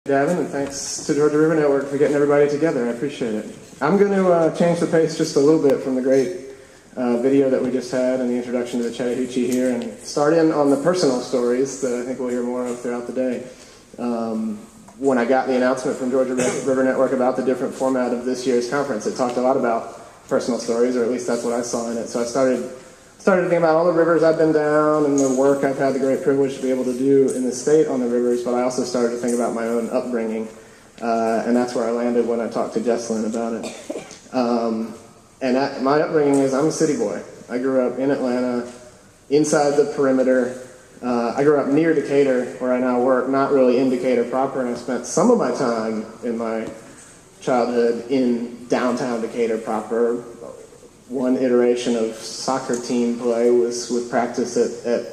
Davin, and thanks to Georgia River Network for getting everybody together. I appreciate it. I'm going to change the pace just a little bit from the great video that we just had and the introduction to the Chattahoochee here, and start in on the personal stories that I think we'll hear more of throughout the day. When I got the announcement from Georgia River Network about the different format of this year's conference, it talked a lot about personal stories, or at least that's what I saw in it. So I started thinking about all the rivers I've been down and the work I've had the great privilege to be able to do in the state on the rivers, but I also started to think about my own upbringing, and that's where I landed when I talked to Jesslyn about it. My upbringing is I'm a city boy. I grew up in Atlanta, inside the perimeter. I grew up near Decatur, where I now work, not really in Decatur proper, and I spent some of my time in my childhood in downtown Decatur proper. One iteration of soccer team play was with practice at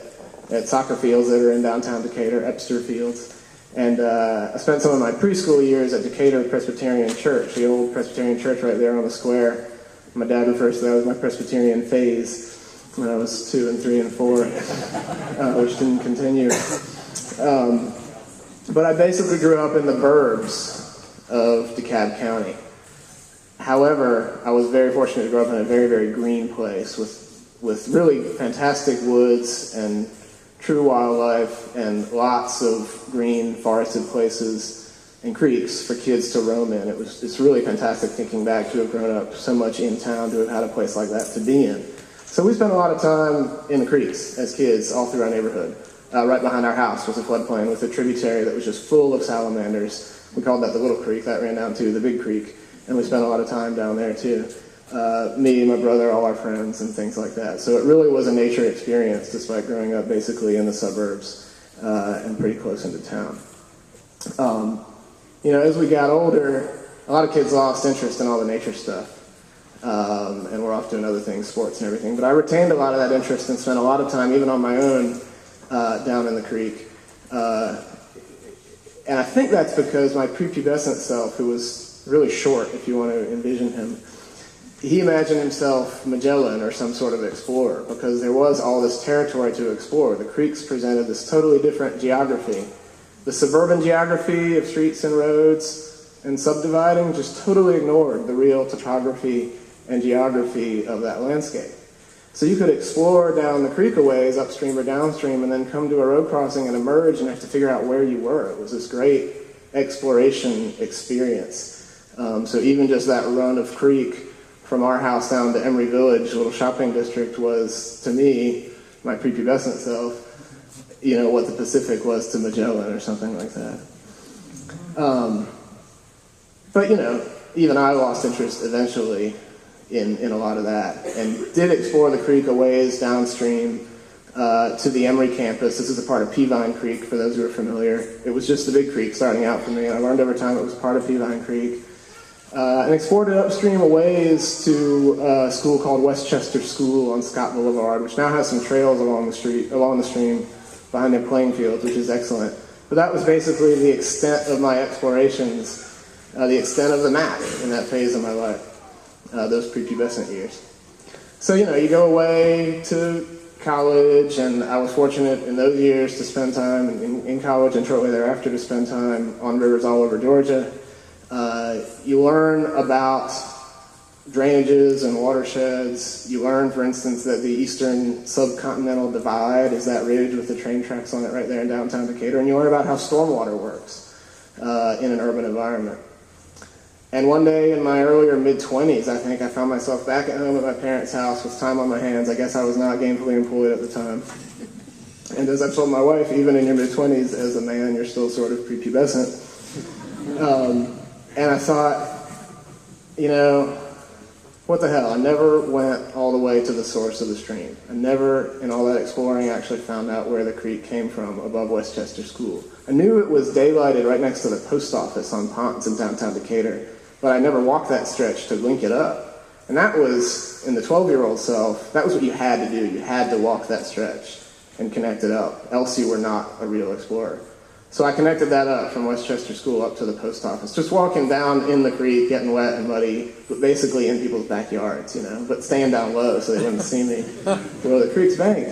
soccer fields that are in downtown Decatur, Epster Fields. And I spent some of my preschool years at Decatur Presbyterian Church, the old Presbyterian church right there on the square. My dad refers to that as my Presbyterian phase when I was 2 and 3 and 4, which didn't continue. But I basically grew up in the burbs of DeKalb County. However, I was very fortunate to grow up in a very, very green place with really fantastic woods and true wildlife and lots of green forested places and creeks for kids to roam in. It's really fantastic thinking back to have grown up so much in town, to have had a place like that to be in. So we spent a lot of time in the creeks as kids all through our neighborhood. Right behind our house was a floodplain with a tributary that was just full of salamanders. We called that the Little Creek. That ran down to the Big Creek. And we spent a lot of time down there too. Me, my brother, all our friends, and things like that. So it really was a nature experience, despite growing up basically in the suburbs and pretty close into town. As we got older, a lot of kids lost interest in all the nature stuff. And we're off doing other things, sports and everything. But I retained a lot of that interest and spent a lot of time, even on my own, down in the creek. And I think that's because my prepubescent self, who was really short, if you want to envision him, he imagined himself Magellan or some sort of explorer, because there was all this territory to explore. The creeks presented this totally different geography. The suburban geography of streets and roads and subdividing just totally ignored the real topography and geography of that landscape. So you could explore down the creek a ways, upstream or downstream, and then come to a road crossing and emerge and have to figure out where you were. It was this great exploration experience. So even just that run of creek from our house down to Emory Village, a little shopping district, was, to me, my prepubescent self, what the Pacific was to Magellan or something like that. But even I lost interest eventually in a lot of that, and did explore the creek a ways downstream to the Emory campus. This is a part of Peavine Creek, for those who are familiar. It was just the Big Creek starting out for me, and I learned over time it was part of Peavine Creek. And explored it upstream a ways to a school called Westchester School on Scott Boulevard, which now has some trails along the stream behind their playing fields, which is excellent. But that was basically the extent of my explorations, the extent of the map in that phase of my life, those prepubescent years. So, you go away to college, and I was fortunate in those years to spend time in college and shortly thereafter to spend time on rivers all over Georgia. You learn about drainages and watersheds. You learn, for instance, that the eastern subcontinental divide is that ridge with the train tracks on it right there in downtown Decatur. And you learn about how stormwater works in an urban environment. And one day in my earlier mid-20s, I think, I found myself back at home at my parents' house with time on my hands. I guess I was not gainfully employed at the time. And as I told my wife, even in your mid-20s, as a man, you're still sort of prepubescent. And I thought, what the hell? I never went all the way to the source of the stream. I never, in all that exploring, actually found out where the creek came from above Westchester School. I knew it was daylighted right next to the post office on Ponce in downtown Decatur, but I never walked that stretch to link it up. And that was, in the 12-year-old self, that was what you had to do. You had to walk that stretch and connect it up, else you were not a real explorer. So I connected that up from Westchester School up to the post office, just walking down in the creek, getting wet and muddy, but basically in people's backyards, but staying down low so they wouldn't see me below the creek's bank.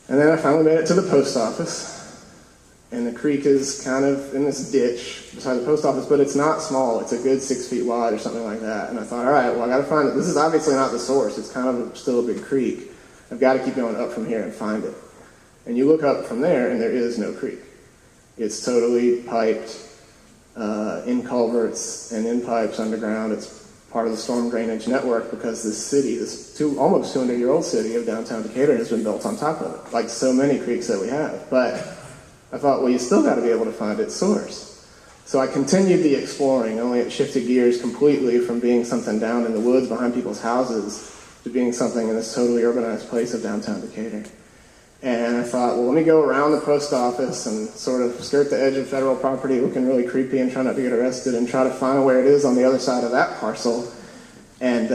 And then I finally made it to the post office, And the creek is kind of in this ditch beside the post office, but it's not small. It's a good 6 feet wide or something like that. And I thought, all right, well, I got to find it. This is obviously not the source. It's kind of still a big creek. I've got to keep going up from here and find it. And you look up from there, and there is no creek. It's totally piped in culverts and in pipes underground. It's part of the storm drainage network because this city, this almost 200-year-old city of downtown Decatur, has been built on top of it, like so many creeks that we have. But I thought, well, you still got to be able to find its source. So I continued the exploring, only it shifted gears completely from being something down in the woods behind people's houses to being something in this totally urbanized place of downtown Decatur. And I thought, well, let me go around the post office and sort of skirt the edge of federal property, looking really creepy and try not to get arrested, and try to find where it is on the other side of that parcel. And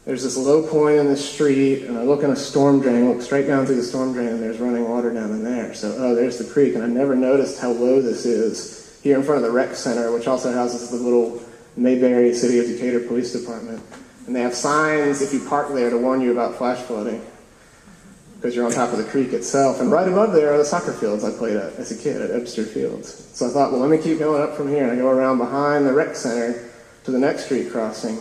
there's this low point in the street, and I look in a storm drain, look straight down through the storm drain, and there's running water down in there. So, oh, there's the creek, and I never noticed how low this is here in front of the rec center, which also houses the little Mayberry City of Decatur Police Department. And they have signs if you park there to warn you about flash flooding, because you're on top of the creek itself. And right above there are the soccer fields I played at as a kid at Ebster Fields. So I thought, well, let me keep going up from here, and I go around behind the rec center to the next street crossing.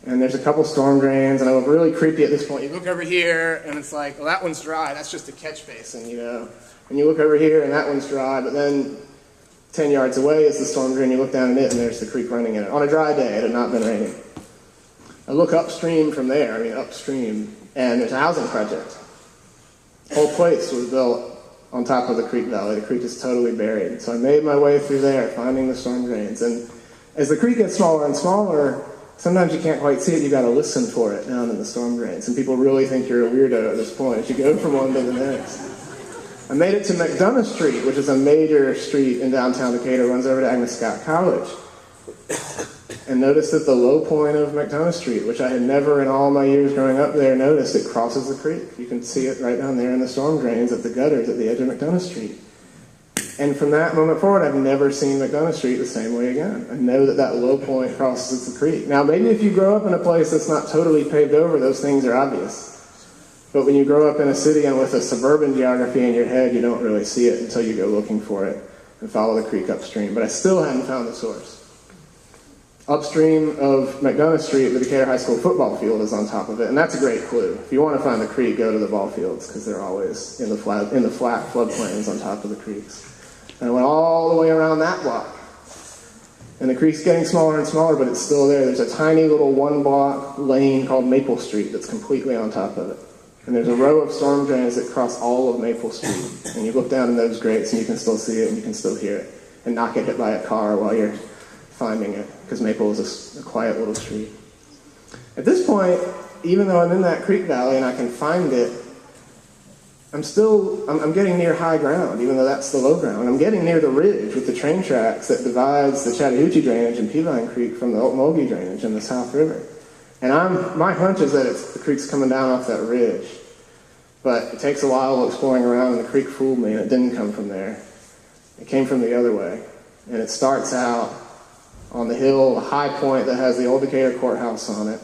And there's a couple storm drains, and I look really creepy at this point. You look over here, and it's like, well, that one's dry. That's just a catch basin, you know. And you look over here, and that one's dry, but then 10 yards away is the storm drain. You look down at it, and there's the creek running in it. On a dry day, it had not been raining. I look upstream from there, upstream, and there's a housing project. The whole place was built on top of the creek valley. The creek is totally buried. So I made my way through there, finding the storm drains. And as the creek gets smaller and smaller, sometimes you can't quite see it. You got to listen for it down in the storm drains. And people really think you're a weirdo at this point as you go from one to the next. I made it to McDonough Street, which is a major street in downtown Decatur, runs over to Agnes Scott College. And noticed at the low point of McDonough Street, which I had never in all my years growing up there noticed, it crosses the creek. You can see it right down there in the storm drains at the gutters at the edge of McDonough Street. And from that moment forward, I've never seen McDonough Street the same way again. I know that that low point crosses the creek. Now, maybe if you grow up in a place that's not totally paved over, those things are obvious. But when you grow up in a city and with a suburban geography in your head, you don't really see it until you go looking for it and follow the creek upstream. But I still hadn't found the source. Upstream of McDonough Street, the Decatur High School football field is on top of it, and that's a great clue. If you want to find the creek, go to the ball fields, because they're always in the flat floodplains on top of the creeks. And I went all the way around that block. And the creek's getting smaller and smaller, but it's still there. There's a tiny little one-block lane called Maple Street that's completely on top of it. And there's a row of storm drains that cross all of Maple Street. And you look down in those grates, and you can still see it, and you can still hear it, and not get hit by a car while you're finding it, because Maple is a quiet little street. At this point, even though I'm in that creek valley and I can find it, I'm getting near high ground, even though that's the low ground. I'm getting near the ridge with the train tracks that divides the Chattahoochee drainage and Peavine Creek from the Okmulgee drainage in the South River. And my hunch is that the creek's coming down off that ridge. But it takes a while exploring around, and the creek fooled me, and it didn't come from there. It came from the other way. And it starts out on the hill, a high point that has the old Decatur courthouse on it,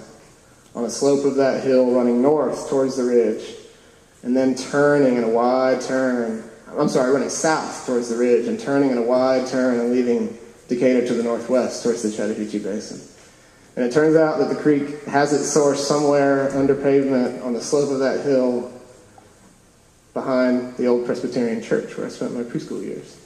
on a slope of that hill running north towards the ridge, and then turning in a wide turn, running south towards the ridge, and turning in a wide turn and leaving Decatur to the northwest towards the Chattahoochee Basin. And it turns out that the creek has its source somewhere under pavement on the slope of that hill behind the old Presbyterian church where I spent my preschool years.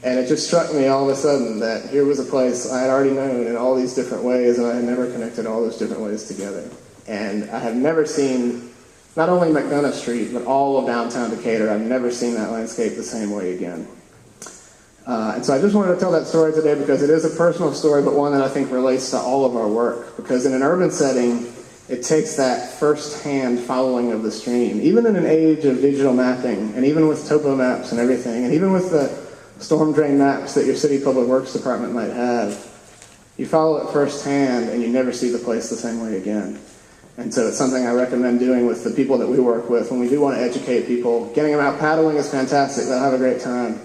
And it just struck me all of a sudden that here was a place I had already known in all these different ways, and I had never connected all those different ways together. And I have never seen, not only McDonough Street, but all of downtown Decatur. I've never seen that landscape the same way again. And so I just wanted to tell that story today because it is a personal story, but one that I think relates to all of our work. Because in an urban setting, it takes that first-hand following of the stream. Even in an age of digital mapping, and even with topo maps and everything, and even with the storm drain maps that your city public works department might have, you follow it firsthand and you never see the place the same way again. And so it's something I recommend doing with the people that we work with when we do want to educate people. Getting them out paddling is fantastic. They'll have a great time.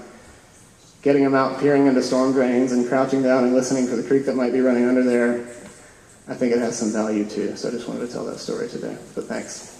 Getting them out peering into storm drains and crouching down and listening for the creek that might be running under there, I think it has some value too. So I just wanted to tell that story today. But thanks.